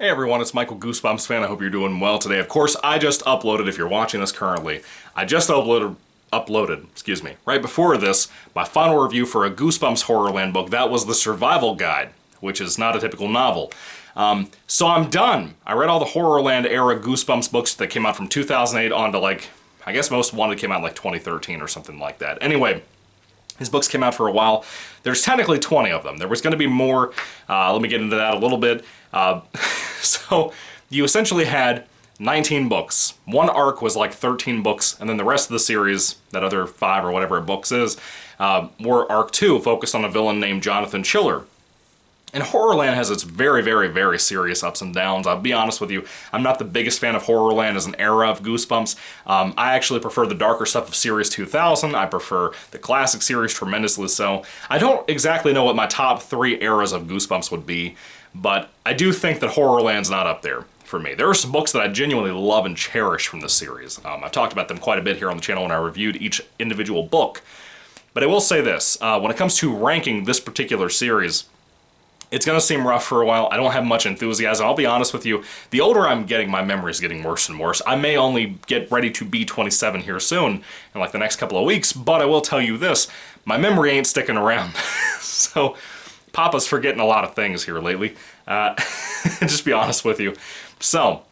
Hey everyone, it's Michael Goosebumps Fan. I hope you're doing well today. Of course, I just uploaded, if you're watching this currently, I just uploaded, right before this, my final review for a Goosebumps HorrorLand book. That was the Survival Guide, which is not a typical novel. So I'm done. I read all the HorrorLand era Goosebumps books that came out from 2008 on to I guess most wanted came out in 2013 or something like that. Anyway, his books came out for a while. There's technically 20 of them. There was going to be more. Let me get into that a little bit. So you essentially had 19 books. One arc was 13 books, and then the rest of the series, that other 5 or whatever books is, were arc 2, focused on a villain named Jonathan Chiller. And HorrorLand has its very, very, very serious ups and downs. I'll be honest with you, I'm not the biggest fan of HorrorLand as an era of Goosebumps. I actually prefer the darker stuff of Series 2000. I prefer the classic series tremendously so. I don't exactly know what my top 3 eras of Goosebumps would be, but I do think that HorrorLand's not up there for me. There are some books that I genuinely love and cherish from this series. I've talked about them quite a bit here on the channel when I reviewed each individual book. But I will say this, when it comes to ranking this particular series, it's going to seem rough for a while. I don't have much enthusiasm. I'll be honest with you. The older I'm getting, my memory is getting worse and worse. I may only get ready to be 27 here soon, in the next couple of weeks, but I will tell you this. My memory ain't sticking around. So, Papa's forgetting a lot of things here lately. Just be honest with you. So,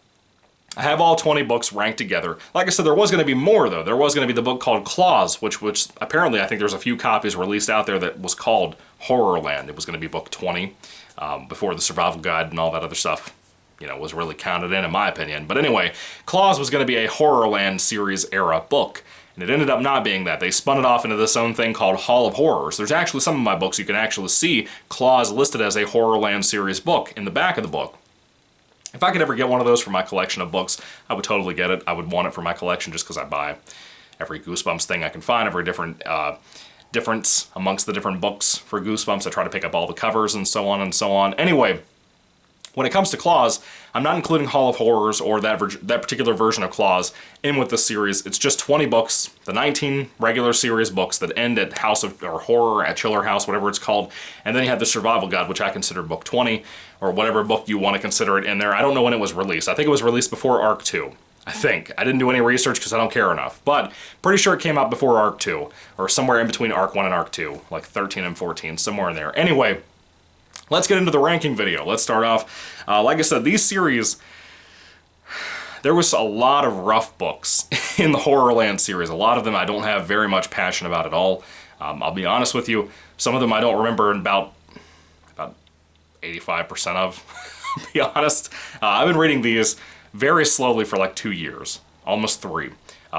I have all 20 books ranked together. Like I said, there was going to be more, though. There was going to be the book called Claws, which apparently I think there's a few copies released out there that was called HorrorLand. It was going to be book 20, before the Survival Guide and all that other stuff, was really counted in my opinion. But anyway, Claws was going to be a HorrorLand series era book, and it ended up not being that. They spun it off into this own thing called Hall of Horrors. There's actually some of my books you can actually see Claws listed as a HorrorLand series book in the back of the book. If I could ever get one of those for my collection of books, I would totally get it. I would want it for my collection just because I buy every Goosebumps thing I can find, every different difference amongst the different books for Goosebumps. I try to pick up all the covers and so on and so on. Anyway, when it comes to Claws, I'm not including Hall of Horrors or that particular version of Claws in with this series. It's just 20 books, the 19 regular series books that end at House of or Horror, at Chiller House, whatever it's called. And then you have the Survival Guide, which I consider book 20, or whatever book you want to consider it in there. I don't know when it was released. I think it was released before Arc 2. I think. I didn't do any research because I don't care enough. But pretty sure it came out before Arc 2, or somewhere in between Arc 1 and Arc 2, like 13 and 14, somewhere in there. Anyway, let's get into the ranking video. Let's start off. Like I said, these series, there was a lot of rough books in the HorrorLand series. A lot of them I don't have very much passion about at all. I'll be honest with you, some of them I don't remember about 85% of, I'll be honest. I've been reading these very slowly for 2 years, almost 3.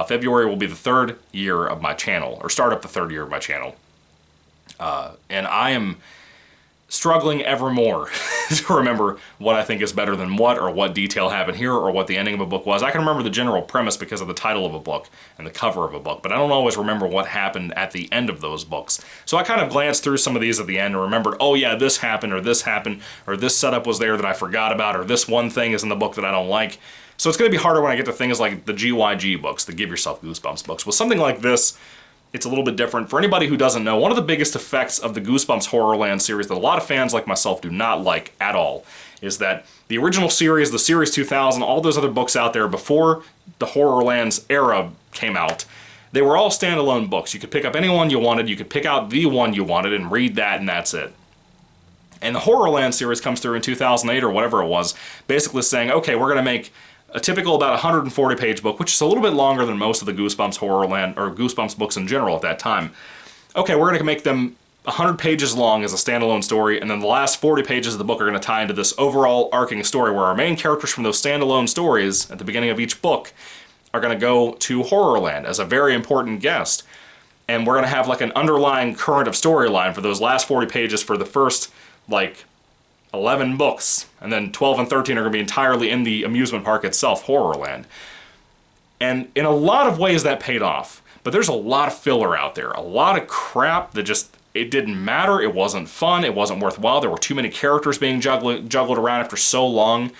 February will be the 3rd year of my channel, or start up the 3rd year of my channel. And I am struggling ever more to remember what I think is better than what, or what detail happened here, or what the ending of a book was. I can remember the general premise because of the title of a book and the cover of a book, but I don't always remember what happened at the end of those books. So I kind of glanced through some of these at the end and remembered, oh yeah, this happened, or this setup was there that I forgot about, or this one thing is in the book that I don't like. So it's going to be harder when I get to things like the GYG books, the Give Yourself Goosebumps books. With something like this, it's a little bit different. For anybody who doesn't know, one of the biggest effects of the Goosebumps HorrorLand series that a lot of fans like myself do not like at all is that the original series, the Series 2000, all those other books out there before the HorrorLand's era came out, they were all standalone books. You could pick up any one you wanted, you could pick out the one you wanted and read that, and that's it. And the HorrorLand series comes through in 2008 or whatever it was, basically saying, okay, we're going to make a typical about 140-page book, which is a little bit longer than most of the Goosebumps HorrorLand, or Goosebumps books in general at that time. Okay, we're going to make them 100 pages long as a standalone story, and then the last 40 pages of the book are going to tie into this overall arcing story where our main characters from those standalone stories at the beginning of each book are going to go to Horrorland as a very important guest. And we're going to have an underlying current of storyline for those last 40 pages for the first, 11 books, and then 12 and 13 are going to be entirely in the amusement park itself, Horrorland. And in a lot of ways that paid off, but there's a lot of filler out there, a lot of crap that just, it didn't matter, it wasn't fun, it wasn't worthwhile, there were too many characters being juggled around after so long.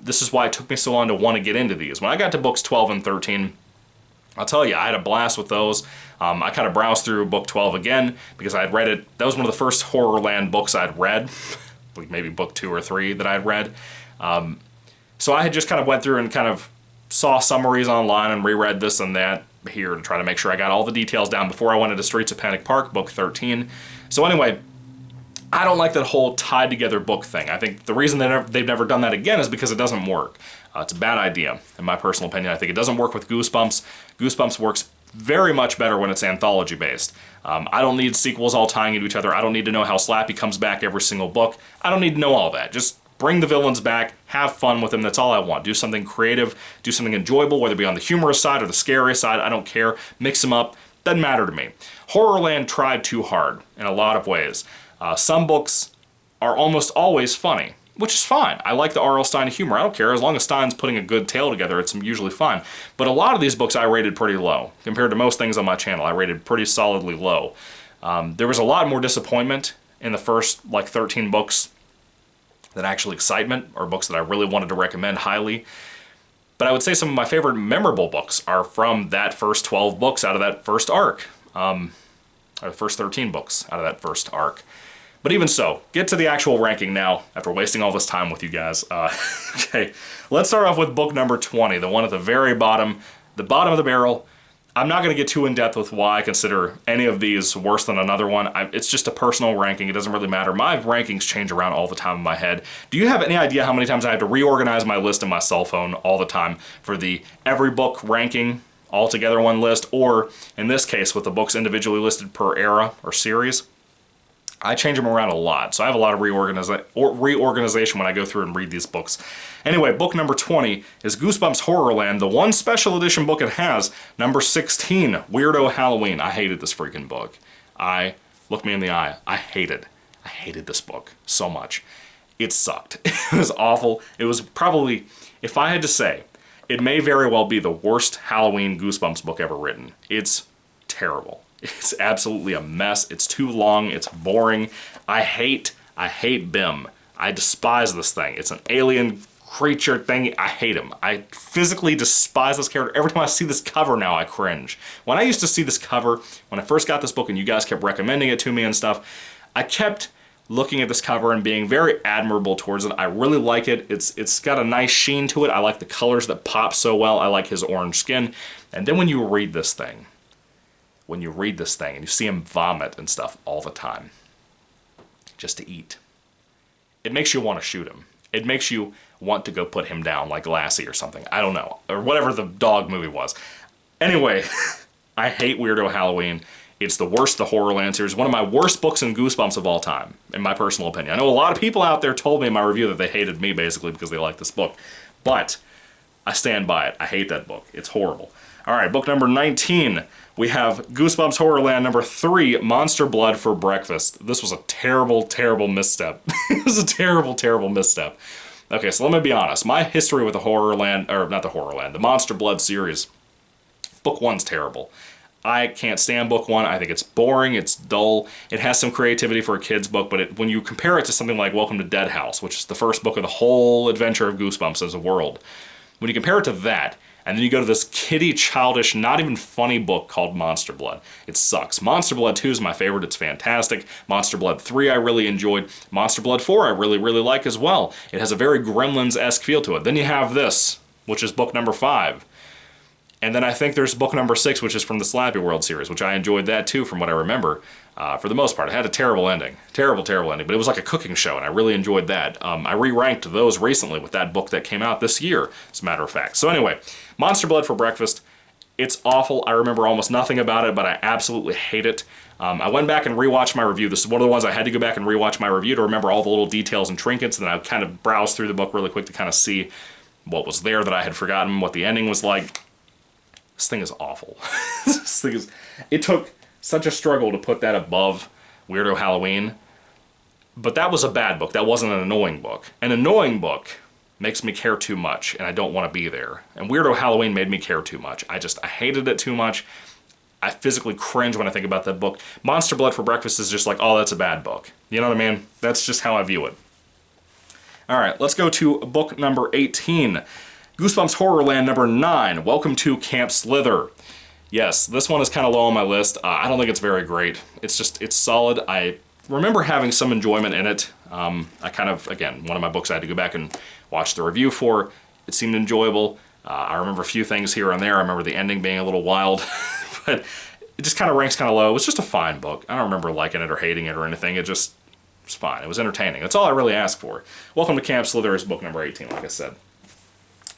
This is why it took me so long to want to get into these. When I got to books 12 and 13, I'll tell you, I had a blast with those. I kind of browsed through book 12 again, because I had read it, that was one of the first HorrorLand books I'd read. Maybe book 2 or 3 that I'd read. So I had just kind of went through and kind of saw summaries online and reread this and that here to try to make sure I got all the details down before I went into Streets of Panic Park, book 13. So anyway, I don't like that whole tied together book thing. I think the reason they've never done that again is because it doesn't work. It's a bad idea, in my personal opinion. I think it doesn't work with Goosebumps. Goosebumps works very much better when it's anthology based. I don't need sequels all tying into each other. I don't need to know how Slappy comes back every single book. I don't need to know all that. Just bring the villains back, have fun with them, that's all I want. Do something creative, do something enjoyable, whether it be on the humorous side or the scary side, I don't care. Mix them up, doesn't matter to me. Horrorland tried too hard in a lot of ways. Some books are almost always funny, which is fine. I like the R.L. Stine humor, I don't care. As long as Stine's putting a good tale together, it's usually fine. But a lot of these books I rated pretty low. Compared to most things on my channel, I rated pretty solidly low. There was a lot more disappointment in the first, like, 13 books than actual excitement, or books that I really wanted to recommend highly. But I would say some of my favorite memorable books are from that first 12 books out of that first arc. Or the first 13 books out of that first arc. But even so, get to the actual ranking now, after wasting all this time with you guys. Okay, let's start off with book number 20, the one at the very bottom, the bottom of the barrel. I'm not going to get too in-depth with why I consider any of these worse than another one. It's just a personal ranking. It doesn't really matter. My rankings change around all the time in my head. Do you have any idea how many times I have to reorganize my list in my cell phone all the time for the every book ranking all together one list, or in this case with the books individually listed per era or series? I change them around a lot, so I have a lot of reorganization when I go through and read these books. Anyway, book number 20 is Goosebumps HorrorLand, the one special edition book it has, number 16, Weirdo Halloween. I hated this freaking book. Look me in the eye, I hated this book so much. It sucked. It was awful. It was probably, if I had to say, it may very well be the worst Halloween Goosebumps book ever written. It's terrible. It's absolutely a mess. It's too long. It's boring. I hate Bim. I despise this thing. It's an alien creature thing. I hate him. I physically despise this character. Every time I see this cover now, I cringe. When I used to see this cover, when I first got this book and you guys kept recommending it to me and stuff, I kept looking at this cover and being very admirable towards it. I really like it. It's got a nice sheen to it. I like the colors that pop so well. I like his orange skin. And then when you read this thing, and you see him vomit and stuff all the time, just to eat, it makes you want to shoot him. It makes you want to go put him down like Lassie or something. I don't know. Or whatever the dog movie was. Anyway, I hate Weirdo Halloween. It's the worst of the Horrorland series. One of my worst books in Goosebumps of all time, in my personal opinion. I know a lot of people out there told me in my review that they hated me basically because they liked this book. But I stand by it. I hate that book. It's horrible. Alright, book number 19. We have Goosebumps HorrorLand number 3, Monster Blood for Breakfast. This was a terrible, terrible misstep. It was a terrible, terrible misstep. Okay, so let me be honest. My history with the the Monster Blood series, book 1's terrible. I can't stand book 1. I think it's boring, it's dull. It has some creativity for a kid's book, but when you compare it to something like Welcome to Dead House, which is the first book of the whole adventure of Goosebumps as a world, when you compare it to that, and then you go to this kiddie, childish, not even funny book called Monster Blood, it sucks. Monster Blood 2 is my favorite. It's fantastic. Monster Blood 3 I really enjoyed. Monster Blood 4 I really, really like as well. It has a very Gremlins-esque feel to it. Then you have this, which is book number 5. And then I think there's book number 6, which is from the Slappy World series, which I enjoyed that too from what I remember. For the most part, it had a terrible ending. Terrible, terrible ending. But it was like a cooking show, and I really enjoyed that. I re-ranked those recently with that book that came out this year, as a matter of fact. So anyway, Monster Blood for Breakfast. It's awful. I remember almost nothing about it, but I absolutely hate it. I went back and rewatched my review. This is one of the ones I had to go back and rewatch my review to remember all the little details and trinkets, and then I kind of browsed through the book really quick to kind of see what was there that I had forgotten, what the ending was like. This thing is awful. It took such a struggle to put that above Weirdo Halloween, but that was a bad book. That wasn't an annoying book. An annoying book makes me care too much, and I don't want to be there. And Weirdo Halloween made me care too much. I hated it too much. I physically cringe when I think about that book. Monster Blood for Breakfast is just like, oh, that's a bad book. You know what I mean? That's just how I view it. Alright, let's go to book number 18. Goosebumps HorrorLand number 9, Welcome to Camp Slither. Yes, this one is kind of low on my list. I don't think it's very great. It's solid. I remember having some enjoyment in it. I kind of, again, one of my books I had to go back and watch the review for. It seemed enjoyable. I remember a few things here and there. I remember the ending being a little wild, but it just kind of ranks kind of low. It was just a fine book. I don't remember liking it or hating it or anything. It was fine. It was entertaining. That's all I really asked for. Welcome to Camp Slither's book number 18, like I said.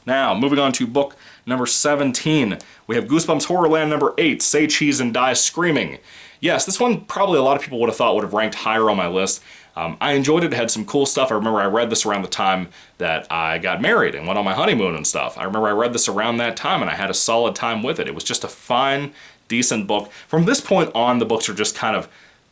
Now, moving on to book number 17, we have Goosebumps HorrorLand number 8, Say Cheese and Die Screaming. Yes, this one probably a lot of people would have thought would have ranked higher on my list. I enjoyed it. It had some cool stuff. I remember I read this around the time that I got married and went on my honeymoon and stuff. I remember I read this around that time and I had a solid time with it. It was just a fine, decent book. From this point on, the books are just kind of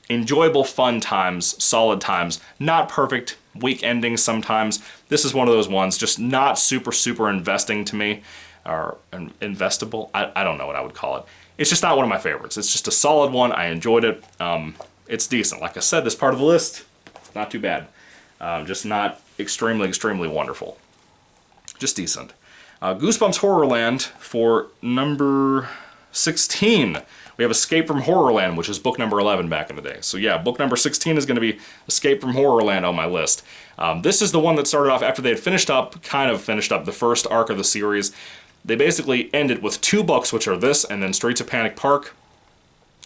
enjoyable, fun times, solid times, not perfect, weak endings sometimes. This is one of those ones, just not super, super investing to me, or investable. I don't know what I would call it. It's just not one of my favorites. It's just a solid one. I enjoyed it. It's decent. Like I said, this part of the list, not too bad. Just not extremely, extremely wonderful. Just decent. Goosebumps HorrorLand for number 16. We have Escape from Horrorland, which is book number 11 back in the day. So yeah, book number 16 is going to be Escape from Horrorland on my list. This is the one that started off after they had kind of finished up the first arc of the series. They basically ended with 2 books, which are this and then Streets of Panic Park.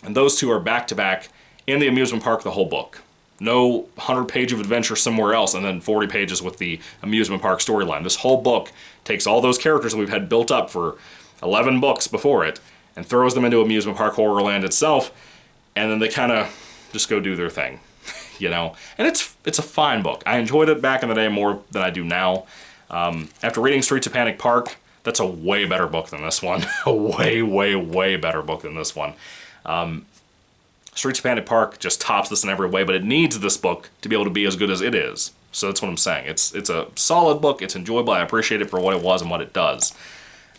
And those 2 are back-to-back in the amusement park the whole book. No 100-page of adventure somewhere else and then 40 pages with the amusement park storyline. This whole book takes all those characters that we've had built up for 11 books before it and throws them into amusement park Horrorland itself, and then they kind of just go do their thing, you know? And it's a fine book. I enjoyed it back in the day more than I do now. After reading Streets of Panic Park, that's a way better book than this one. A way, way, way better book than this one. Streets of Panic Park just tops this in every way, but it needs this book to be able to be as good as it is. So that's what I'm saying. It's a solid book. It's enjoyable. I appreciate it for what it was and what it does.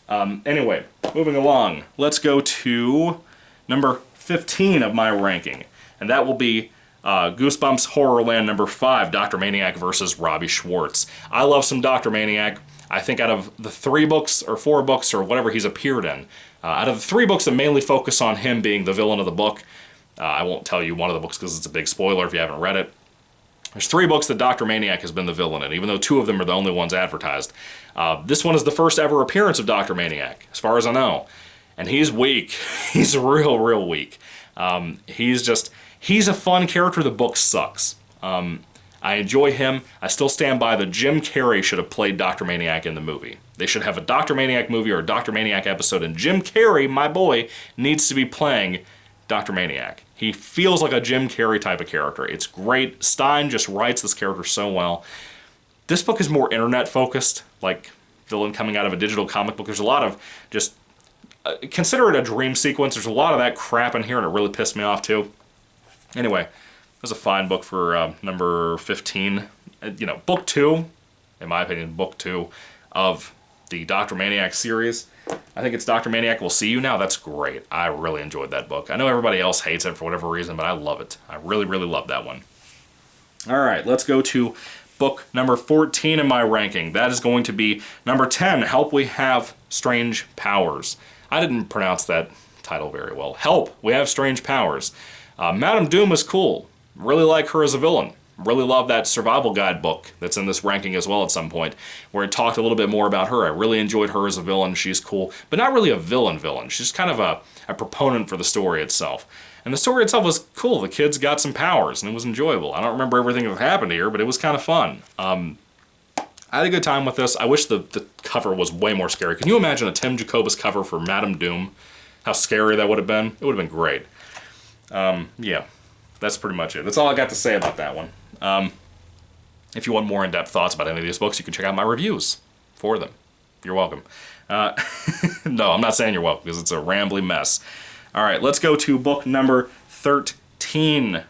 Anyway, moving along, let's go to number 15 of my ranking, and that will be Goosebumps HorrorLand number 5, Dr. Maniac versus Robbie Schwartz. I love some Dr. Maniac. I think out of the 3 books or 4 books or whatever he's appeared in, out of the 3 books that mainly focus on him being the villain of the book, I won't tell you one of the books because it's a big spoiler if you haven't read it. There's 3 books that Dr. Maniac has been the villain in, even though 2 of them are the only ones advertised. This one is the first ever appearance of Dr. Maniac, as far as I know. And he's weak. He's real, real weak. He's a fun character. The book sucks. I enjoy him. I still stand by that Jim Carrey should have played Dr. Maniac in the movie. They should have a Dr. Maniac movie or a Dr. Maniac episode, and Jim Carrey, my boy, needs to be playing Dr. Maniac. He feels like a Jim Carrey type of character. It's great. Stein just writes this character so well. This book is more internet focused, like villain coming out of a digital comic book. There's a lot of just, consider it a dream sequence. There's a lot of that crap in here and it really pissed me off too. Anyway, it was a fine book for number 15. You know, book 2, in my opinion, book 2 of the Dr. Maniac series. I think it's Dr. Maniac Will See You Now. That's great. I really enjoyed that book. I know everybody else hates it for whatever reason, but I love it. I really, really love that one. All right, let's go to book number 14 in my ranking. That is going to be number 10, Help We Have Strange Powers. I didn't pronounce that title very well. Help, We Have Strange Powers. Madame Doom is cool. Really like her as a villain. Really love that survival guide book that's in this ranking as well at some point, where it talked a little bit more about her. I really enjoyed her as a villain. She's cool, but not really a villain. She's kind of a proponent for the story itself. And the story itself was cool. The kids got some powers, and it was enjoyable. I don't remember everything that happened here, but it was kind of fun. I had a good time with this. I wish the cover was way more scary. Can you imagine a Tim Jacobus cover for Madame Doom? How scary that would have been. It would have been great. Yeah, that's pretty much it. That's all I got to say about that one. If you want more in-depth thoughts about any of these books, you can check out my reviews for them. You're welcome. No, I'm not saying you're welcome, because it's a rambly mess. All right, let's go to book number 13.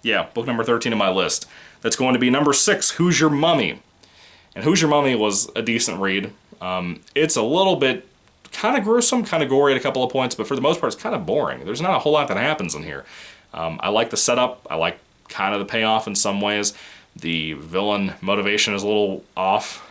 Yeah, book number 13 on my list. That's going to be number 6, Who's Your Mummy? And Who's Your Mummy was a decent read. It's a little bit kind of gruesome, kind of gory at a couple of points, but for the most part, it's kind of boring. There's not a whole lot that happens in here. I like the setup. I like kind of the payoff in some ways. The villain motivation is a little off.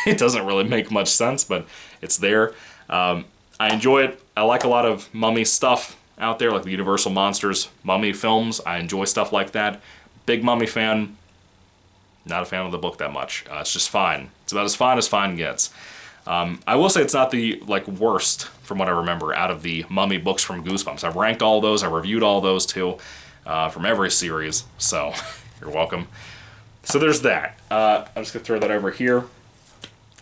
It doesn't really make much sense, but it's there. I enjoy it. I like a lot of mummy stuff out there, like the Universal Monsters mummy films. I enjoy stuff like that, Big Mummy fan, not a fan of the book that much. It's just fine. It's about as fine gets. I will say it's not the worst, from what I remember, out of the Mummy books from Goosebumps. I've ranked all those, I reviewed all those too, from every series, so you're welcome. So there's that. I'm just going to throw that over here.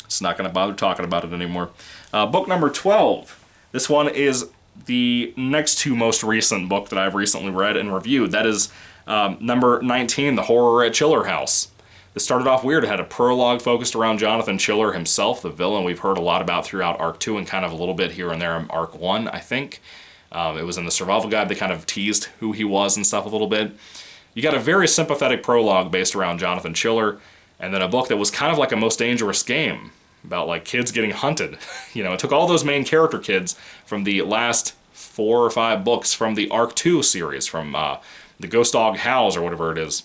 Just not going to bother talking about it anymore. Book number 12. This one is the next to most recent book that I've recently read and reviewed. That is number 19, The Horror at Chiller House. This started off weird. It had a prologue focused around Jonathan Chiller himself, the villain we've heard a lot about throughout Arc 2 and kind of a little bit here and there in Arc 1, I think. It was in the survival guide. They kind of teased who he was and stuff a little bit. You got a very sympathetic prologue based around Jonathan Chiller, and then a book that was kind of like a Most Dangerous Game, about kids getting hunted. It took all those main character kids from the last 4 or 5 books from the Arc 2 series, from the Ghost Dog Howls or whatever it is,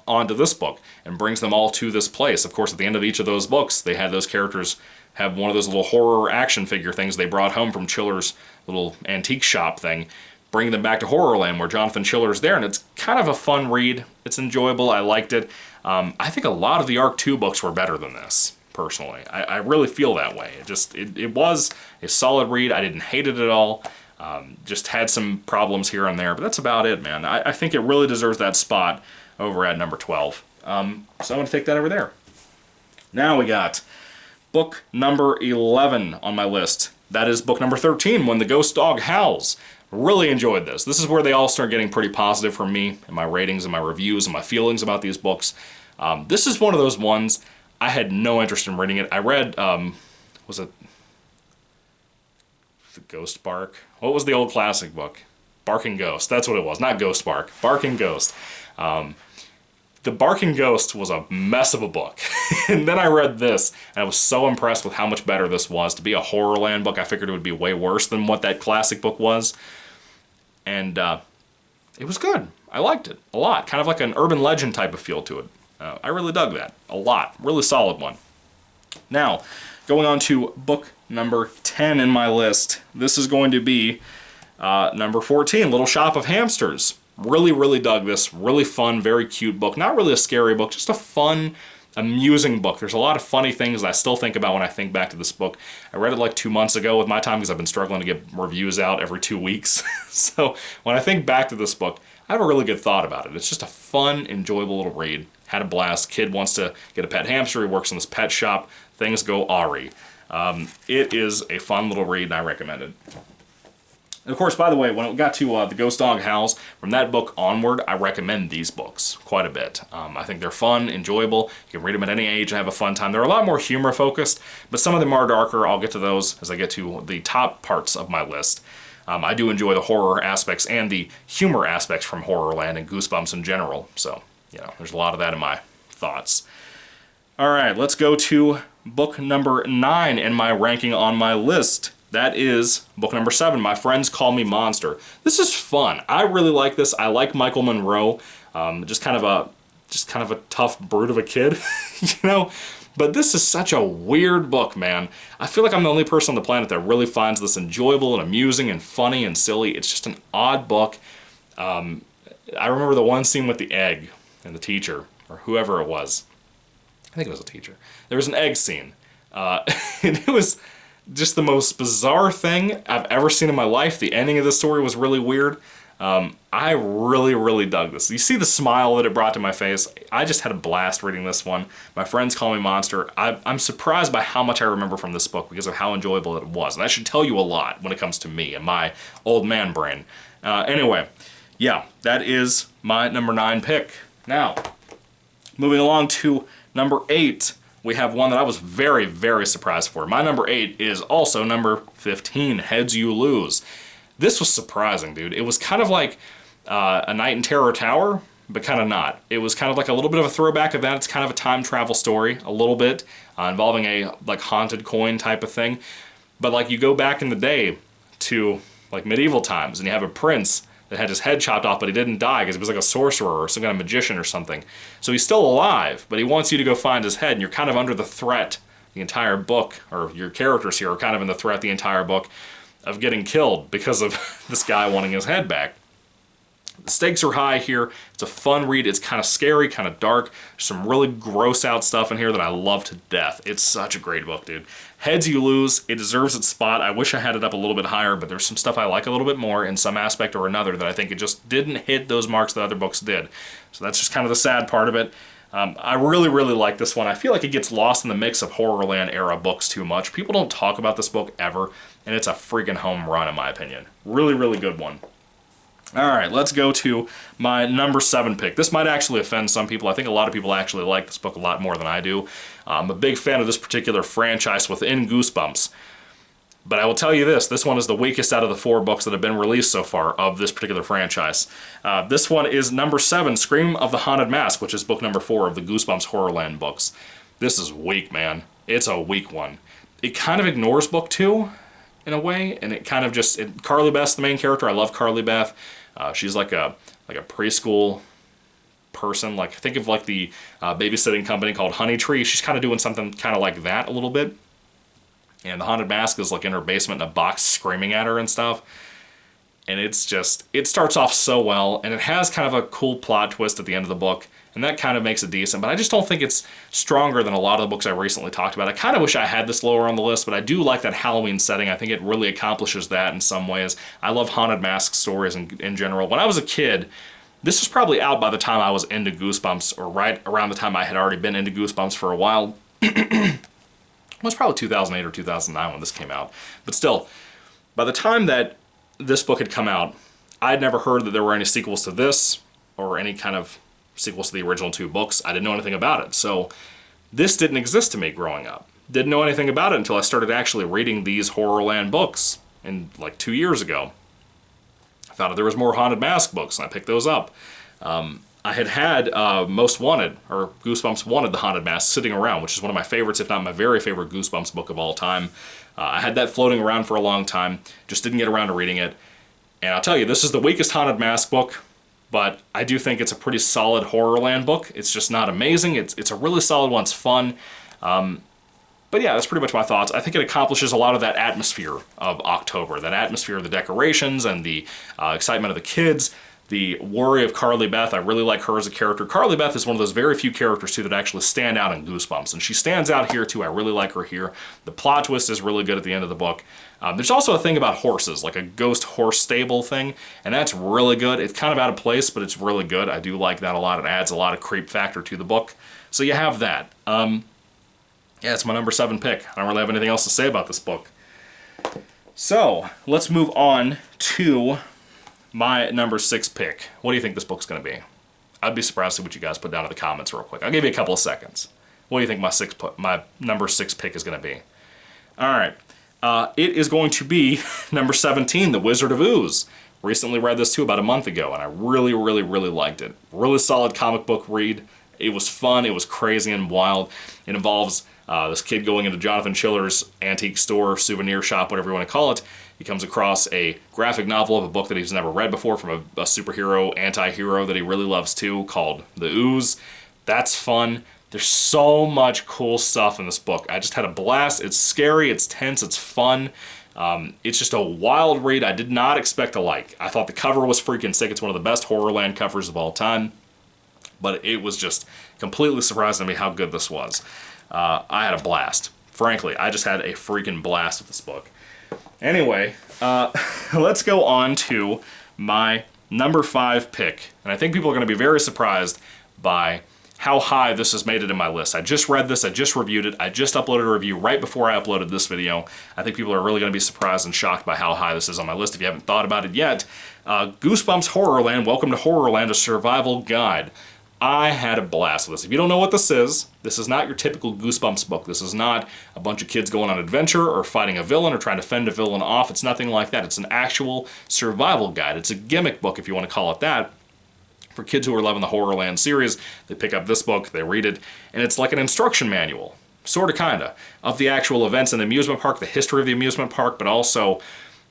onto this book, and brings them all to this place. Of course, at the end of each of those books, they had those characters have one of those little horror action figure things they brought home from Chiller's little antique shop thing, bring them back to Horrorland where Jonathan Chiller's there, and it's kind of a fun read. It's enjoyable. I liked it. I think a lot of the Arc 2 books were better than this, personally. I really feel that way. It was a solid read. I didn't hate it at all. Just had some problems here and there, but that's about it, man. I think it really deserves that spot over at number 12. So I'm going to take that over there. Now we got book number 11 on my list. That is book number 13, When the Ghost Dog Howls. Really enjoyed this. This is where they all start getting pretty positive from me, and my ratings and my reviews and my feelings about these books. This is one of those ones I had no interest in reading it. I read, was it The Ghost Bark? What was the old classic book? Barking Ghost. That's what it was. Not Ghost Bark. Barking Ghost. The Barking Ghost was a mess of a book. And then I read this, and I was so impressed with how much better this was. To be a Horrorland book, I figured it would be way worse than what that classic book was. And it was good. I liked it a lot. Kind of like an urban legend type of feel to it. I really dug that a lot. Really solid one. Now, going on to book number 10 in my list. This is going to be number 14, Little Shop of Hamsters. Really, really dug this. Really fun, very cute book. Not really a scary book, just a fun, amusing book. There's a lot of funny things that I still think about when I think back to this book. I read it 2 months ago with my time because I've been struggling to get reviews out every 2 weeks. So when I think back to this book, I have a really good thought about it. It's just a fun, enjoyable little read. Had a blast. Kid wants to get a pet hamster. He works in this pet shop. Things go awry. It is a fun little read, and I recommend it. And of course, by the way, when it got to The Ghost Dog Howls, from that book onward, I recommend these books quite a bit. I think they're fun, enjoyable. You can read them at any age and have a fun time. They're a lot more humor-focused, but some of them are darker. I'll get to those as I get to the top parts of my list. I do enjoy the horror aspects and the humor aspects from Horrorland and Goosebumps in general. So, there's a lot of that in my thoughts. All right, let's go to book number 9 in my ranking on my list. That is book number 7, My Friends Call Me Monster. This is fun. I really like this. I like Michael Monroe. Just kind of a tough brute of a kid, But this is such a weird book, man. I feel like I'm the only person on the planet that really finds this enjoyable and amusing and funny and silly. It's just an odd book. I remember the one scene with the egg and the teacher, or whoever it was. I think it was a teacher. There was an egg scene. And it was just the most bizarre thing I've ever seen in my life. The ending of the story was really weird. I really, really dug this. You see the smile that it brought to my face. I just had a blast reading this one. My Friends Call Me Monster. I'm surprised by how much I remember from this book because of how enjoyable it was. And that should tell you a lot when it comes to me and my old man brain. Anyway, yeah, that is my number 9 pick. Now, moving along to number 8. We have one that I was very, very surprised for. My number 8 is also number 15, Heads You Lose. This was surprising, dude. It was kind of like A Night in Terror Tower, but kind of not. It was kind of like a little bit of a throwback of that. It's kind of a time travel story, a little bit, involving a haunted coin type of thing. But you go back in the day to medieval times, and you have a prince that had his head chopped off, but he didn't die because he was a sorcerer or some kind of magician or something. So he's still alive, but he wants you to go find his head, and you're kind of under the threat the entire book, or your characters here are kind of in the threat the entire book of getting killed because of this guy wanting his head back. The stakes are high here. It's a fun read. It's kind of scary, kind of dark. There's some really gross out stuff in here that I love to death. It's such a great book, dude. Heads you lose. It deserves its spot. I wish I had it up a little bit higher, but there's some stuff I like a little bit more in some aspect or another that I think it just didn't hit those marks that other books did. So that's just kind of the sad part of it. I really, really like this one. I feel like it gets lost in the mix of Horrorland era books too much. People don't talk about this book ever, and it's a freaking home run in my opinion. Really, really good one. All right, let's go to my number 7 pick. This might actually offend some people. I think a lot of people actually like this book a lot more than I do. I'm a big fan of this particular franchise within Goosebumps. But I will tell you this one is the weakest out of the 4 books that have been released so far of this particular franchise. This one is number 7, Scream of the Haunted Mask, which is book number 4 of the Goosebumps HorrorLand books. This is weak, man. It's a weak one. It kind of ignores book 2 in a way, and it kind of just... Carly Beth's the main character. I love Carly Beth. She's like a preschool person. Like, think of like the babysitting company called Honey Tree. She's kind of doing something kind of like that a little bit. And the Haunted Mask is like in her basement in a box screaming at her and stuff. And it's just, it starts off so well, and it has kind of a cool plot twist at the end of the book, and that kind of makes it decent, but I just don't think it's stronger than a lot of the books I recently talked about. I kind of wish I had this lower on the list, but I do like that Halloween setting. I think it really accomplishes that in some ways. I love Haunted Mask stories in general. When I was a kid, this was probably out by the time I was into Goosebumps, or right around the time I had already been into Goosebumps for a while. It was probably 2008 or 2009 when this came out. But still, by the time that this book had come out, I'd never heard that there were any sequels to this, or any kind of sequels to the original 2 books. I didn't know anything about it. So this didn't exist to me growing up. Didn't know anything about it until I started actually reading these Horrorland books in like 2 years ago. I found out there was more Haunted Mask books, and I picked those up. I had Most Wanted, or Goosebumps Wanted the Haunted Mask, sitting around, which is one of my favorites, if not my very favorite Goosebumps book of all time. I had that floating around for a long time, just didn't get around to reading it. And I'll tell you, this is the weakest Haunted Mask book, but I do think it's a pretty solid Horrorland book. It's just not amazing. It's a really solid one. It's fun. But yeah, that's pretty much my thoughts. I think it accomplishes a lot of that atmosphere of October, that atmosphere of the decorations and the excitement of the kids. The worry of Carly Beth, I really like her as a character. Carly Beth is one of those very few characters, too, that actually stand out in Goosebumps. And she stands out here, too. I really like her here. The plot twist is really good at the end of the book. There's also a thing about horses, like a ghost horse stable thing. And that's really good. It's kind of out of place, but it's really good. I do like that a lot. It adds a lot of creep factor to the book. So you have that. Yeah, it's my number 7 pick. I don't really have anything else to say about this book. So, let's move on to my number 6 pick. What do you think this book's going to be? I'd be surprised to see what you guys put down in the comments real quick. I'll give you a couple of seconds. What do you think my number 6 pick is going to be? Alright. It is going to be number 17, The Wizard of Ooze. Recently read this too about a month ago, and I really, really, really liked it. Really solid comic book read. It was fun. It was crazy and wild. It involves this kid going into Jonathan Chiller's antique store, souvenir shop, whatever you want to call it. He comes across a graphic novel of a book that he's never read before from a superhero, anti-hero that he really loves too, called The Ooze. That's fun. There's so much cool stuff in this book. I just had a blast. It's scary, it's tense, it's fun. It's just a wild read I did not expect to like. I thought the cover was freaking sick. It's one of the best Horrorland covers of all time. But it was just completely surprising to me how good this was. I had a blast. Frankly, I just had a freaking blast with this book. Anyway, let's go on to my number 5 pick. And I think people are going to be very surprised by how high this has made it in my list. I just read this, I just reviewed it, I just uploaded a review right before I uploaded this video. I think people are really going to be surprised and shocked by how high this is on my list if you haven't thought about it yet. Goosebumps HorrorLand, Welcome to Horrorland, a survival guide. I had a blast with this. If you don't know what this is not your typical Goosebumps book. This is not a bunch of kids going on an adventure or fighting a villain or trying to fend a villain off. It's nothing like that. It's an actual survival guide. It's a gimmick book, if you want to call it that. For kids who are loving the Horrorland series, they pick up this book, they read it, and it's like an instruction manual, sort of, kind of the actual events in the amusement park, the history of the amusement park, but also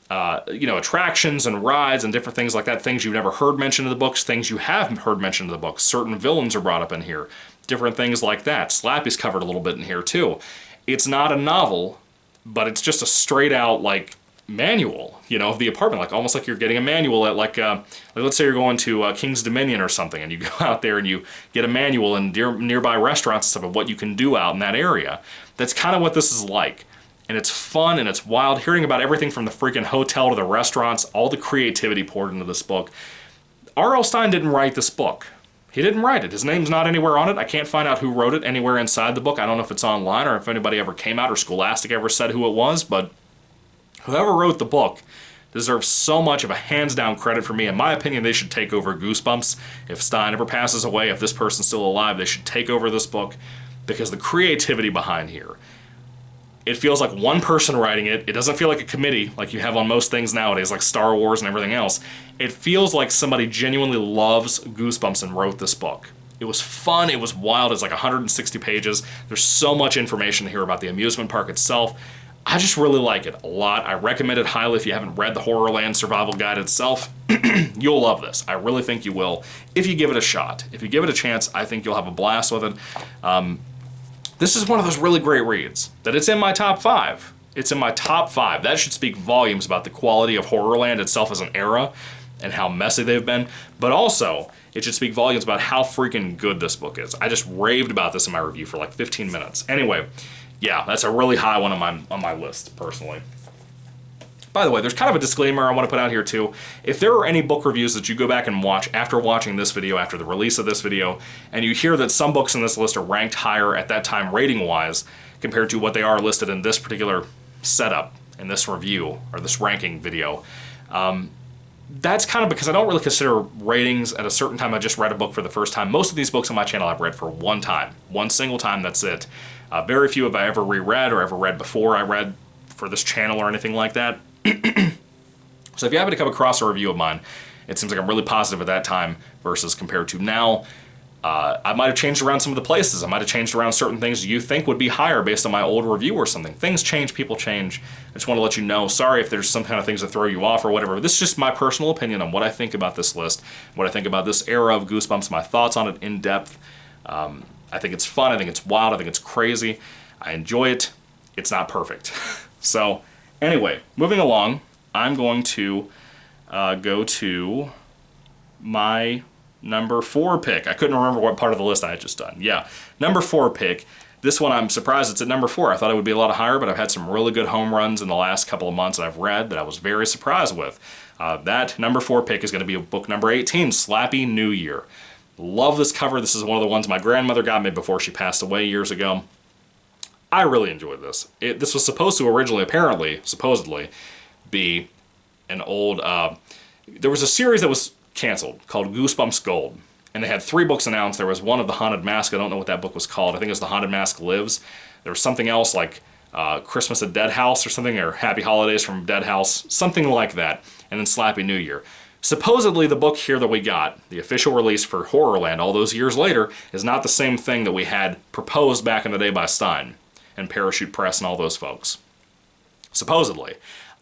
attractions and rides and different things like that, things you've never heard mentioned in the books, things you have heard mentioned in the books. Certain villains are brought up in here, different things like that. Slappy's covered a little bit in here too. It's not a novel, but it's just a straight out, like, manual, you know, of the apartment, like almost like you're getting a manual at like let's say you're going to King's Dominion or something, and you go out there and you get a manual in nearby restaurants and stuff of what you can do out in that area. That's kind of what this is like. And it's fun and it's wild, hearing about everything from the freaking hotel to the restaurants, all the creativity poured into this book. R.L. Stine didn't write this book. He didn't write it. His name's not anywhere on it. I can't find out who wrote it anywhere inside the book. I don't know if it's online or if anybody ever came out or Scholastic ever said who it was, but whoever wrote the book deserves so much of a hands-down credit for me. In my opinion, they should take over Goosebumps. If Stine ever passes away, if this person's still alive, they should take over this book, because the creativity behind here, it feels like one person writing it. It doesn't feel like a committee like you have on most things nowadays, like Star Wars and everything else. It feels like somebody genuinely loves Goosebumps and wrote this book. It was fun, it was wild, it's like 160 pages. There's so much information here about the amusement park itself. I just really like it a lot. I recommend it highly. If you haven't read the HorrorLand Survival Guide itself, you'll love this. I really think you will, if you give it a shot. If you give it a chance, I think you'll have a blast with it. This is one of those really great reads, that it's in my top 5. It's in my top 5. That should speak volumes about the quality of HorrorLand itself as an era and how messy they've been, but also it should speak volumes about how freaking good this book is. I just raved about this in my review for like 15 minutes. Anyway, yeah, that's a really high one on my list, personally. By the way, there's kind of a disclaimer I want to put out here too. If there are any book reviews that you go back and watch after watching this video, after the release of this video, and you hear that some books in this list are ranked higher at that time rating-wise compared to what they are listed in this particular setup, in this review, or this ranking video, that's kind of because I don't really consider ratings at a certain time I just read a book for the first time. Most of these books on my channel I've read for one time. One single time, that's it. Very few have I ever reread or ever read before I read for this channel or anything like that. So if you happen to come across a review of mine, it seems like I'm really positive at that time versus compared to now. I might have changed around some of the places. I might have changed around certain things you think would be higher based on my old review or something. Things change, people change. I just want to let you know. Sorry if there's some kind of things that throw you off or whatever. This is just my personal opinion on what I think about this list, what I think about this era of Goosebumps, my thoughts on it in depth. I think it's fun. I think it's wild. I think it's crazy. I enjoy it. It's not perfect. So anyway, moving along, I'm going to go to my number 4 pick. I couldn't remember what part of the list I had just done. Yeah, number 4 pick. This one I'm surprised it's at number 4. I thought it would be a lot higher, but I've had some really good home runs in the last couple of months that I've read that I was very surprised with. That number 4 pick is going to be book number 18, Slappy New Year. Love this cover. This is one of the ones my grandmother got me before she passed away years ago. I really enjoyed this. This was supposed to originally, apparently, supposedly, be an old... there was a series that was canceled called Goosebumps Gold, and they had 3 books announced. There was one of the Haunted Mask. I don't know what that book was called. I think it was The Haunted Mask Lives. There was something else like Christmas at Dead House or something, or Happy Holidays from Dead House, something like that, and then Slappy New Year. Supposedly the book here that we got, the official release for HorrorLand all those years later, is not the same thing that we had proposed back in the day by Stine and Parachute Press and all those folks. Supposedly.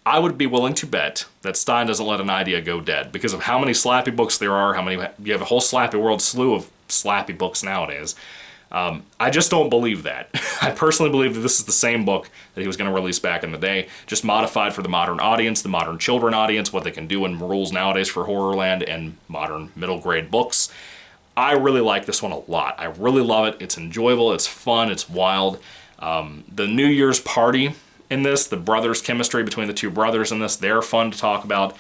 I would be willing to bet that Stine doesn't let an idea go dead because of how many Slappy books there are, you have a whole Slappy World slew of Slappy books nowadays. I just don't believe that. I personally believe that this is the same book that he was going to release back in the day, just modified for the modern audience, the modern children audience, what they can do in rules nowadays for HorrorLand and modern middle grade books. I really like this one a lot. I really love it. It's enjoyable, it's fun, it's wild. The New Year's party in this, the brothers' chemistry between the 2 brothers in this, they're fun to talk about.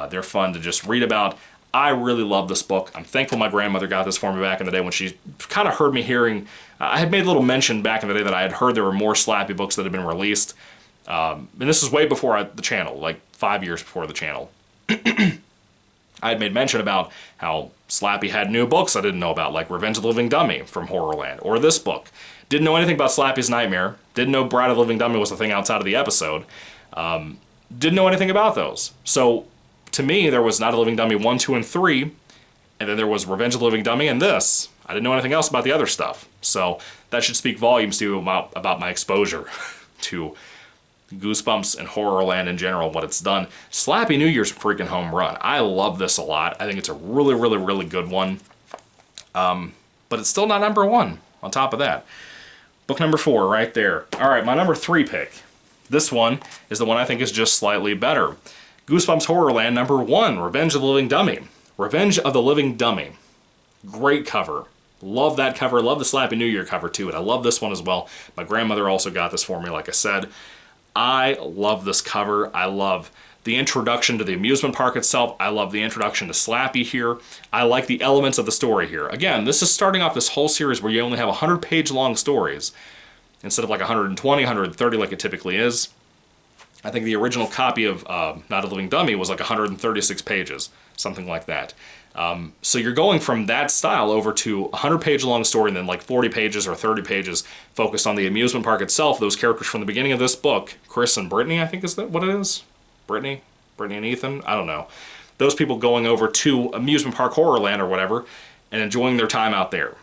They're fun to just read about. I really love this book. I'm thankful my grandmother got this for me back in the day when she kind of heard me hearing. I had made a little mention back in the day that I had heard there were more Slappy books that had been released. And this was way before the channel, like 5 years before the channel. I had made mention about how Slappy had new books I didn't know about, like Revenge of the Living Dummy from HorrorLand, or this book. Didn't know anything about Slappy's Nightmare. Didn't know Bride of the Living Dummy was the thing outside of the episode. Didn't know anything about those. So, to me, there was Night of the Living Dummy 1, 2, and 3, and then there was Revenge of the Living Dummy and this. I didn't know anything else about the other stuff. So, that should speak volumes to you about my exposure to Goosebumps and HorrorLand in general, what it's done. Slappy New Year's a freaking home run. I love this a lot. I think it's a really, really, really good one. But it's still not number 1 on top of that. Book number 4 right there. All right, my number 3 pick. This one is the one I think is just slightly better. Goosebumps HorrorLand number 1, Revenge of the Living Dummy. Revenge of the Living Dummy. Great cover. Love that cover. Love the Slappy New Year cover too, and I love this one as well. My grandmother also got this for me, like I said. I love this cover. I love the introduction to the amusement park itself. I love the introduction to Slappy here. I like the elements of the story here. Again, this is starting off this whole series where you only have 100-page long stories instead of like 120, 130 like it typically is. I think the original copy of Not a Living Dummy was like 136 pages, something like that. So you're going from that style over to a 100-page long story and then like 40 pages or 30 pages focused on the amusement park itself. Those characters from the beginning of this book, Chris and Brittany, I think is that what it is? Brittany and Ethan? I don't know. Those people going over to amusement park Horrorland or whatever and enjoying their time out there.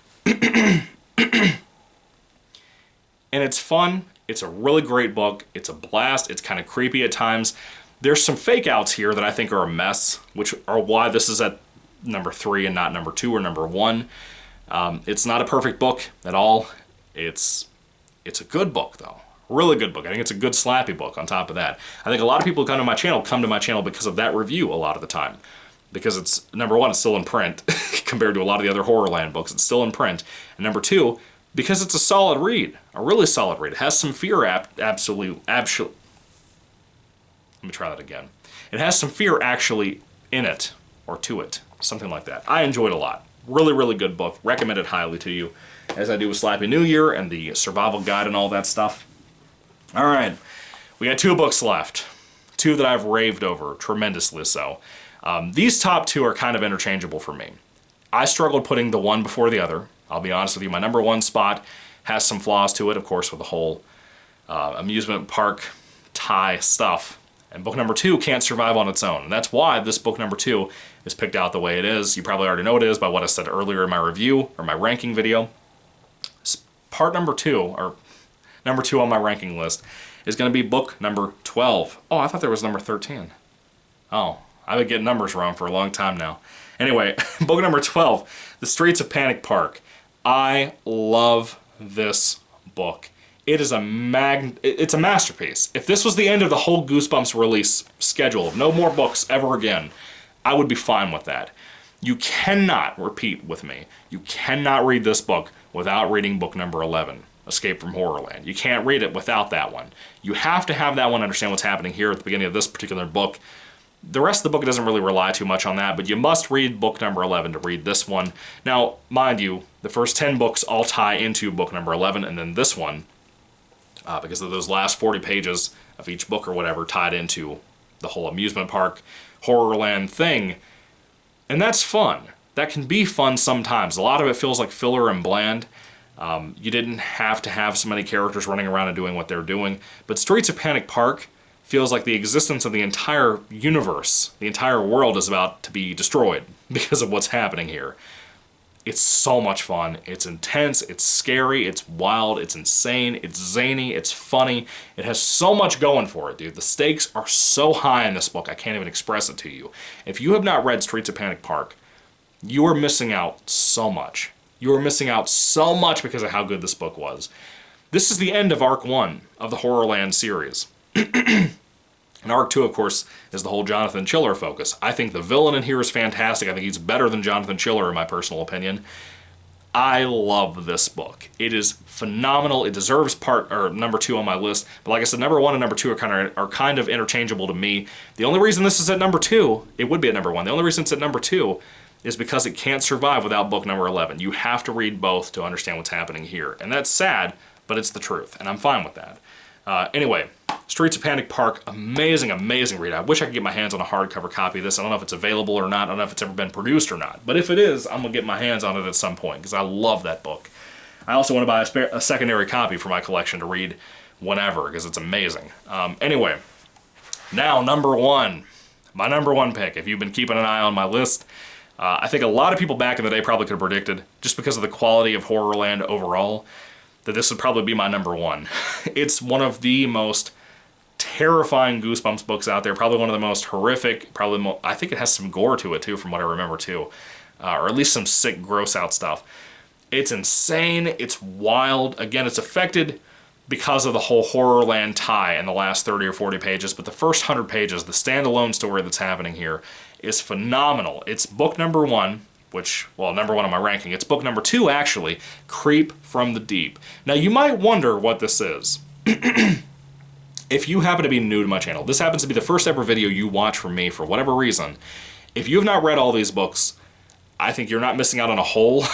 And it's fun. It's a really great book. It's a blast. It's kind of creepy at times. There's some fake outs here that I think are a mess, which are why this is at number 3 and not number 2 or number 1. It's not a perfect book at all. It's a good book though. Really good book. I think it's a good Slappy book on top of that. I think a lot of people who come to my channel because of that review a lot of the time. Because it's, number 1, it's still in print compared to a lot of the other Horrorland books. It's still in print. And number 2, because it's a solid read. A really solid read. It has some fear absolutely. Let me try that again. It has some fear actually in it, or to it. Something like that. I enjoyed it a lot. Really, really good book. Recommend it highly to you, as I do with Slappy New Year and the survival guide and all that stuff. Alright, we got 2 books left. 2 that I've raved over, tremendously so. These top 2 are kind of interchangeable for me. I struggled putting the one before the other. I'll be honest with you, my number 1 spot has some flaws to it, of course, with the whole amusement park tie stuff. And book number 2 can't survive on its own. And that's why this book number 2 is picked out the way it is. You probably already know it is by what I said earlier in my review, or my ranking video. Part number 2, or number 2 on my ranking list, is going to be book number 12. Oh, I thought there was number 13. Oh, I've been getting numbers wrong for a long time now. Anyway, book number 12, The Streets of Panic Park. I love this book. It is it's a masterpiece. If this was the end of the whole Goosebumps release schedule, no more books ever again, I would be fine with that. You cannot, repeat with me, you cannot read this book without reading book number 11, Escape from Horrorland. You can't read it without that one. You have to have that one to understand what's happening here at the beginning of this particular book. The rest of the book doesn't really rely too much on that, but you must read book number 11 to read this one. Now, mind you, the first 10 books all tie into book number 11, and then this one, because of those last 40 pages of each book or whatever, tied into the whole amusement park, Horrorland thing. And that's fun. That can be fun sometimes. A lot of it feels like filler and bland. You didn't have to have so many characters running around and doing what they're doing. But Streets of Panic Park feels like the existence of the entire universe, the entire world is about to be destroyed because of what's happening here. It's so much fun. It's intense, it's scary, it's wild, it's insane, it's zany, it's funny. It has so much going for it, dude. The stakes are so high in this book, I can't even express it to you. If you have not read Streets of Panic Park, you are missing out so much. You are missing out so much because of how good this book was. This is the end of Arc 1 of the Horrorland series. And Arc 2, of course, is the whole Jonathan Chiller focus. I think the villain in here is fantastic. I think he's better than Jonathan Chiller, in my personal opinion. I love this book. It is phenomenal. It deserves number 2 on my list. But like I said, number 1 and number 2 are kind of interchangeable to me. The only reason this is at number 2, it would be at number 1. The only reason it's at number 2 is because it can't survive without book number 11. You have to read both to understand what's happening here. And that's sad, but it's the truth. And I'm fine with that. Anyway, Streets of Panic Park, amazing, amazing read. I wish I could get my hands on a hardcover copy of this. I don't know if it's available or not. I don't know if it's ever been produced or not. But if it is, I'm going to get my hands on it at some point because I love that book. I also want to buy a secondary copy for my collection to read whenever because it's amazing. Anyway, now number 1. My number 1 pick. If you've been keeping an eye on my list, I think a lot of people back in the day probably could have predicted, just because of the quality of Horrorland overall, that this would probably be my number 1. It's one of the most terrifying Goosebumps books out there, probably one of the most horrific, I think it has some gore to it too, from what I remember too, or at least some sick, gross out stuff. It's insane, it's wild, again, it's affected because of the whole Horrorland tie in the last 30 or 40 pages, but the first 100 pages, the standalone story that's happening here, is phenomenal. It's book number 1, which, well, number 1 on my ranking. It's book number 2, actually, Creep from the Deep. Now, you might wonder what this is. If you happen to be new to my channel, this happens to be the first ever video you watch from me for whatever reason. If you have not read all these books, I think you're not missing out on a whole,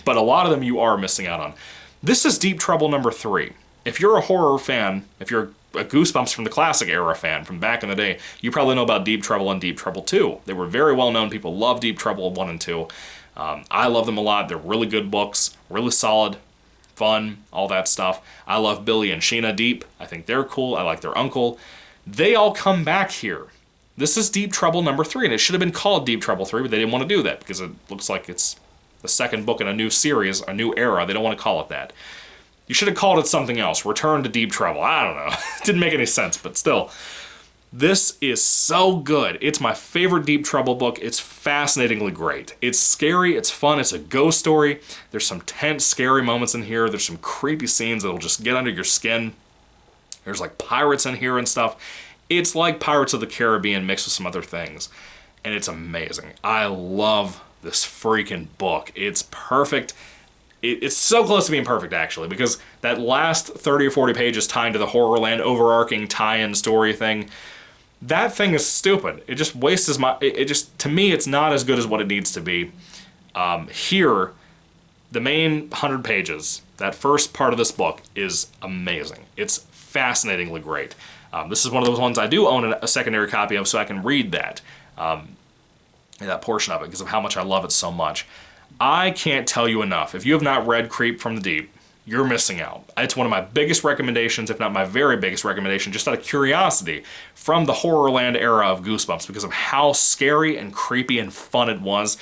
but a lot of them you are missing out on. This is Deep Trouble number 3. If you're a horror fan, if you're a Goosebumps from the classic era fan from back in the day, you probably know about Deep Trouble and Deep Trouble 2. They were very well known. People love Deep Trouble 1 and 2. I love them a lot. They're really good books, really solid, fun, all that stuff. I love Billy and Sheena Deep. I think they're cool. I like their uncle. They all come back here. This is Deep Trouble number 3, and it should have been called Deep Trouble 3, but they didn't want to do that because it looks like it's the second book in a new series, a new era. They don't want to call it that. You should have called it something else. Return to Deep Trouble. I don't know. It didn't make any sense, but still. This is so good. It's my favorite Deep Trouble book. It's fascinatingly great. It's scary. It's fun. It's a ghost story. There's some tense, scary moments in here. There's some creepy scenes that'll just get under your skin. There's like pirates in here and stuff. It's like Pirates of the Caribbean mixed with some other things. And it's amazing. I love this freaking book. It's perfect. It's so close to being perfect, actually, because that last 30 or 40 pages tying to the Horrorland overarching tie-in story thing, that thing is stupid. It just wastes my... It just, to me, it's not as good as what it needs to be. Here, the main 100 pages, that first part of this book is amazing. It's fascinatingly great. This is one of those ones I do own a secondary copy of, so I can read that, that portion of it, because of how much I love it so much. I can't tell you enough. If you have not read Creep from the Deep, you're missing out. It's one of my biggest recommendations, if not my very biggest recommendation, just out of curiosity, from the Horrorland era of Goosebumps, because of how scary and creepy and fun it was.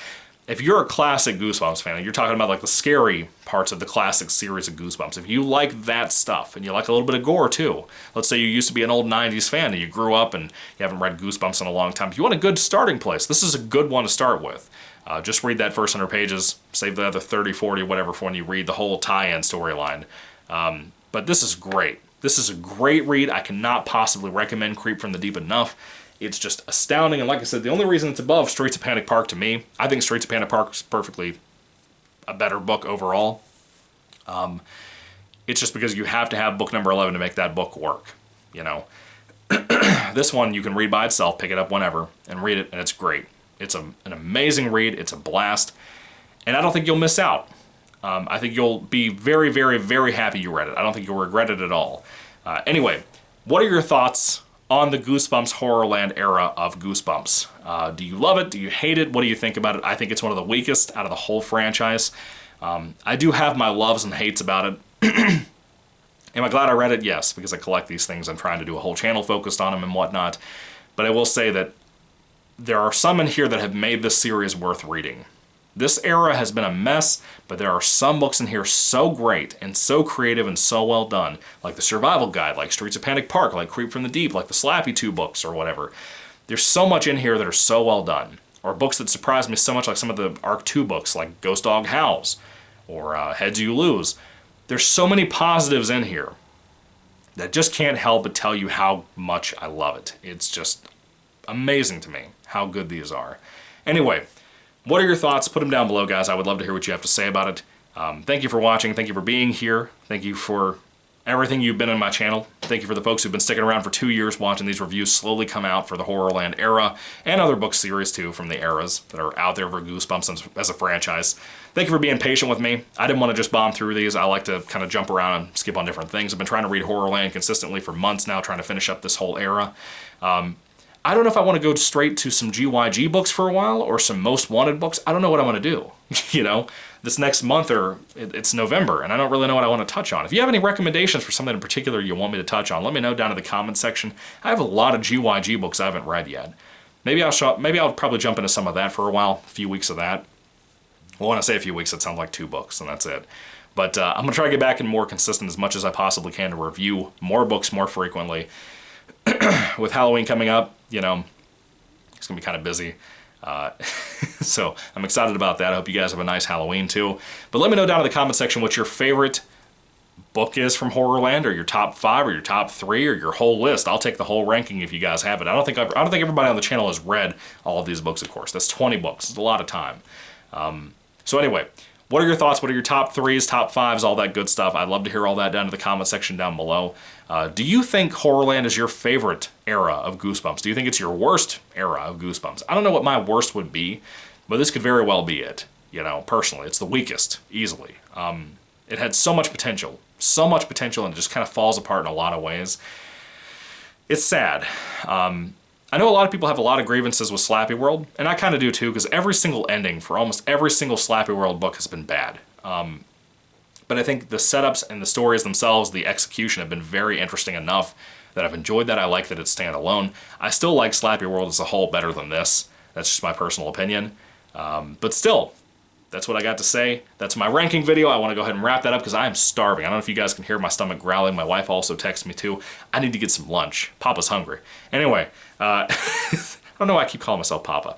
If you're a classic Goosebumps fan, and you're talking about like the scary parts of the classic series of Goosebumps, if you like that stuff, and you like a little bit of gore too, let's say you used to be an old 90s fan and you grew up and you haven't read Goosebumps in a long time, if you want a good starting place, this is a good one to start with. Just read that first 100 pages, save the other 30, 40, whatever for when you read the whole tie-in storyline. But this is great. This is a great read. I cannot possibly recommend Creep from the Deep enough. It's just astounding, and like I said, the only reason it's above Streets of Panic Park to me, I think Streets of Panic Park is perfectly a better book overall. It's just because you have to have book number 11 to make that book work, you know. This one you can read by itself, pick it up whenever, and read it, and it's great. It's an amazing read. It's a blast. And I don't think you'll miss out. I think you'll be very, very, very happy you read it. I don't think you'll regret it at all. Anyway, what are your thoughts on the Goosebumps Horrorland era of Goosebumps? Do you love it? Do you hate it? What do you think about it? I think it's one of the weakest out of the whole franchise. I do have my loves and hates about it. Am I glad I read it? Yes, because I collect these things. I'm trying to do a whole channel focused on them and whatnot. But I will say that there are some in here that have made this series worth reading. This era has been a mess, but there are some books in here so great and so creative and so well done, like the Survival Guide, like Streets of Panic Park, like Creep from the Deep, like the Slappy 2 books or whatever. There's so much in here that are so well done. Or books that surprise me so much, like some of the Arc 2 books, like Ghost Dog Howls, or Heads You Lose. There's so many positives in here that just can't help but tell you how much I love it. It's just amazing to me how good these are. Anyway, what are your thoughts? Put them down below, guys. I would love to hear what you have to say about it. Thank you for watching. Thank you for being here. Thank you for everything you've been on my channel. Thank you for the folks who've been sticking around for 2 years watching these reviews slowly come out for the Horrorland era and other book series too from the eras that are out there for Goosebumps as a franchise. Thank you for being patient with me. I didn't want to just bomb through these. I like to kind of jump around and skip on different things. I've been trying to read Horrorland consistently for months now, trying to finish up this whole era. I don't know if I want to go straight to some GYG books for a while or some Most Wanted books. I don't know what I want to do. You know, this next month it's November and I don't really know what I want to touch on. If you have any recommendations for something in particular you want me to touch on, let me know down in the comments section. I have a lot of GYG books I haven't read yet. Maybe I'll probably jump into some of that for a while, a few weeks of that. Well, when I say a few weeks, it sounds like 2 books and that's it. But I'm going to try to get back and more consistent as much as I possibly can to review more books more frequently. With Halloween coming up, you know, it's going to be kind of busy. So I'm excited about that. I hope you guys have a nice Halloween too. But let me know down in the comment section what your favorite book is from Horrorland, or your top 5, or your top 3, or your whole list. I'll take the whole ranking if you guys have it. I don't think everybody on the channel has read all of these books, of course. That's 20 books. It's a lot of time. So anyway, what are your thoughts? What are your top 3s, top 5s, all that good stuff? I'd love to hear all that down in the comment section down below. Do you think Horrorland is your favorite era of Goosebumps? Do you think it's your worst era of Goosebumps? I don't know what my worst would be, but this could very well be it. You know, personally, it's the weakest, easily. It had so much potential, and it just kind of falls apart in a lot of ways. It's sad. I know a lot of people have a lot of grievances with Slappy World, and I kind of do too, because every single ending for almost every single Slappy World book has been bad. But I think the setups and the stories themselves, the execution, have been very interesting enough that I've enjoyed that. I like that it's standalone. I still like Slappy World as a whole better than this. That's just my personal opinion. But still, that's what I got to say. That's my ranking video. I want to go ahead and wrap that up because I am starving. I don't know if you guys can hear my stomach growling. My wife also texted me too. I need to get some lunch. Papa's hungry. Anyway, I don't know why I keep calling myself Papa.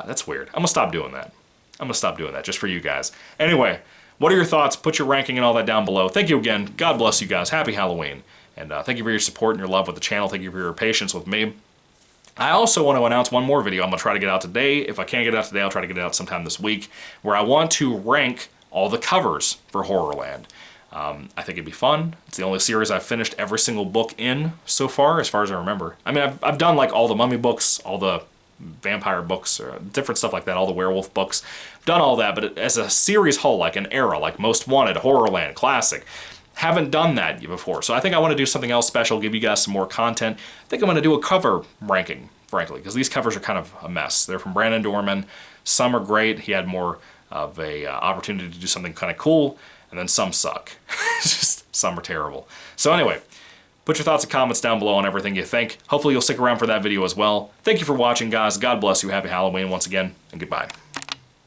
That's weird. I'm going to stop doing that. I'm going to stop doing that just for you guys. Anyway, what are your thoughts? Put your ranking and all that down below. Thank you again. God bless you guys. Happy Halloween. And thank you for your support and your love with the channel. Thank you for your patience with me. I also want to announce one more video I'm going to try to get out today. If I can't get it out today, I'll try to get it out sometime this week, where I want to rank all the covers for Horrorland. I think it'd be fun. It's the only series I've finished every single book in so far as I remember. I mean, I've done like all the Mummy books, all the vampire books, different stuff like that, all the werewolf books. I've done all that, but as a series whole, like an era, like Most Wanted, Horrorland, Classic, haven't done that before. So I think I want to do something else special, give you guys some more content. I think I'm going to do a cover ranking, frankly, because these covers are kind of a mess. They're from Brandon Dorman. Some are great. He had more of a opportunity to do something kind of cool, and then some suck. Just some are terrible. So anyway, put your thoughts and comments down below on everything you think. Hopefully you'll stick around for that video as well. Thank you for watching, guys. God bless you. Happy Halloween once again, and goodbye.